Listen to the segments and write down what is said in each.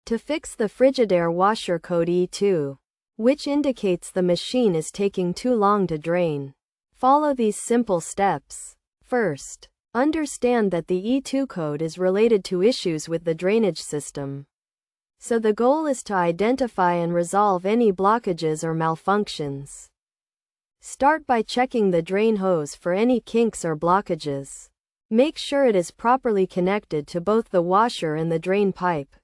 To fix the Frigidaire washer code E2, which indicates the machine is taking too long to drain, follow these simple steps. First, understand that the E2 code is related to issues with the drainage system. So the goal is to identify and resolve any blockages or malfunctions. Start by checking the drain hose for any kinks or blockages. Make sure it is properly connected to both the washer and the drain pipe.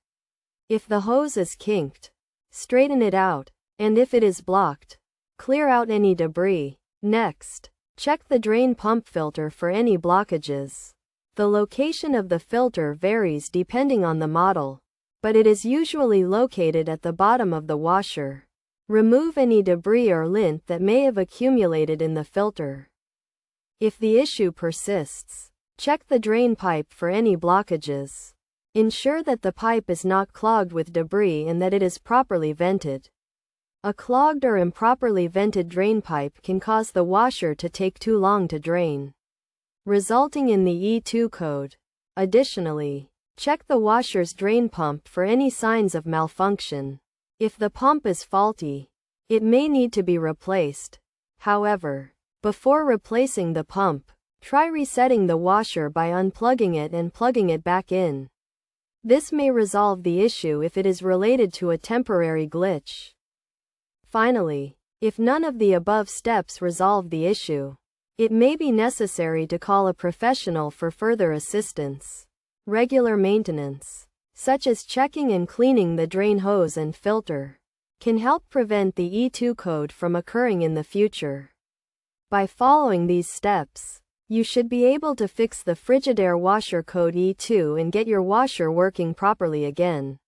If the hose is kinked, straighten it out, and if it is blocked, clear out any debris. Next, check the drain pump filter for any blockages. The location of the filter varies depending on the model, but it is usually located at the bottom of the washer. Remove any debris or lint that may have accumulated in the filter. If the issue persists, check the drain pipe for any blockages. Ensure that the pipe is not clogged with debris and that it is properly vented. A clogged or improperly vented drain pipe can cause the washer to take too long to drain, resulting in the E2 code. Additionally, check the washer's drain pump for any signs of malfunction. If the pump is faulty, it may need to be replaced. However, before replacing the pump, try resetting the washer by unplugging it and plugging it back in. This may resolve the issue if it is related to a temporary glitch. Finally, if none of the above steps resolve the issue, it may be necessary to call a professional for further assistance. Regular maintenance, such as checking and cleaning the drain hose and filter, can help prevent the E2 code from occurring in the future. By following these steps, you should be able to fix the Frigidaire washer code E2 and get your washer working properly again.